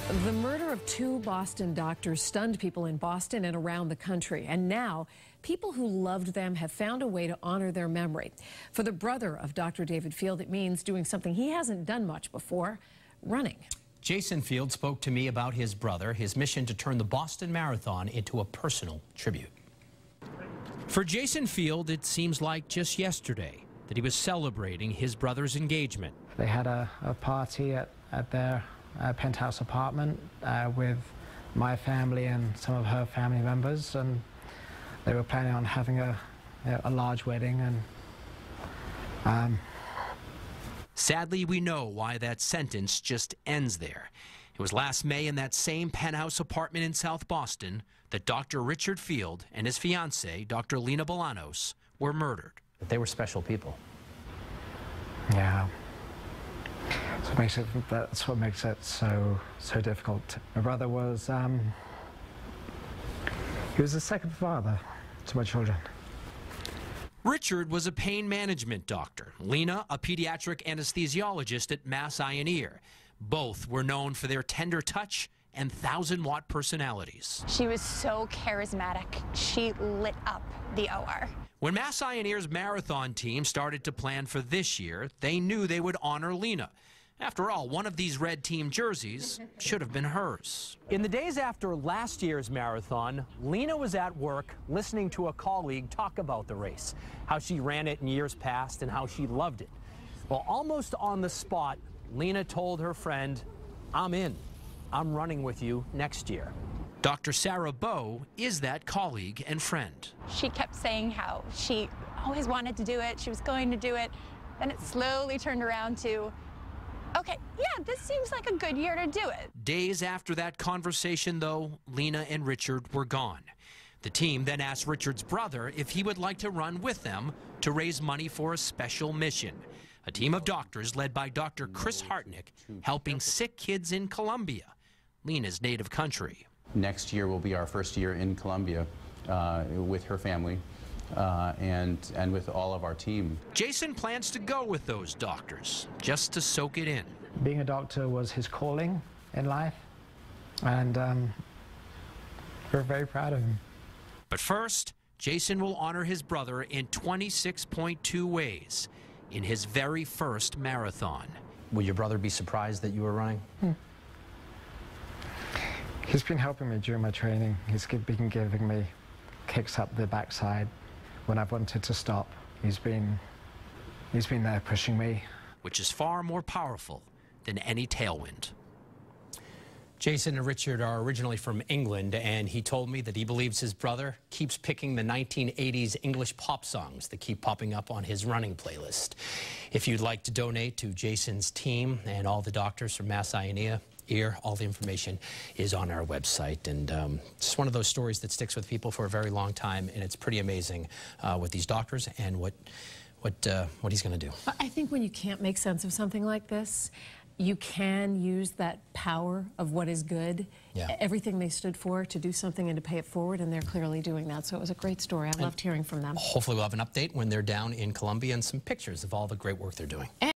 The murder of two Boston doctors stunned people in Boston and around the country. And now, people who loved them have found a way to honor their memory. For the brother of Dr. David Field, it means doing something he hasn't done much before, running. Jason Field spoke to me about his brother, his mission to turn the Boston Marathon into a personal tribute. For Jason Field, it seems like just yesterday that he was celebrating his brother's engagement. They had a party at their penthouse apartment with my family and some of her family members, and they were planning on having a large wedding. And sadly, we know why that sentence just ends there. It was last May in that same penthouse apartment in South Boston that Dr. Richard Field and his fiancée, Dr. Lena Bolanos, were murdered. They were special people. Yeah. That's what makes it so difficult. My brother was, he was the second father to my children. Richard was a pain management doctor. Lena, a pediatric anesthesiologist at Mass Eye and Ear. Both were known for their tender touch and 1,000-watt personalities. She was so charismatic. She lit up the OR. When Mass Eye and Ear's marathon team started to plan for this year, they knew they would honor Lena. After all, one of these red team jerseys should have been hers. In the days after last year's marathon, Lena was at work listening to a colleague talk about the race, how she ran it in years past and how she loved it. Well, almost on the spot, Lena told her friend, "I'm in. I'm running with you next year." Dr. Sarah Bowe is that colleague and friend. She kept saying how she always wanted to do it, she was going to do it, then it slowly turned around to, okay, yeah, this seems like a good year to do it. Days after that conversation, though, Lena and Richard were gone. The team then asked Richard's brother if he would like to run with them to raise money for a special mission. A team of doctors led by Dr. Chris Hartnick, helping sick kids in Colombia, Lena's native country. Next year will be our first year in Colombia with her family and with all of our team. Jason plans to go with those doctors just to soak it in. Being a doctor was his calling in life, and we're very proud of him. But first, Jason will honor his brother in 26.2 ways in his very first marathon. Will your brother be surprised that you were running? He's been helping me during my training. He's been giving me kicks up the backside when I've wanted to stop. He's been there pushing me. Which is far more powerful than any tailwind. Jason and Richard are originally from England, and he told me that he believes his brother keeps picking the 1980s English pop songs that keep popping up on his running playlist. If you'd like to donate to Jason's team and all the doctors from Mass Eye and Ear, all the information is on our website. And it's one of those stories that sticks with people for a very long time, and it's pretty amazing with these doctors and what he's going to do. I think when you can't make sense of something like this, you can use that power of what is good, everything they stood for, to do something and to pay it forward, and they're clearly doing that. So it was a great story. I loved hearing from them. Hopefully we'll have an update when they're down in Colombia and some pictures of all the great work they're doing.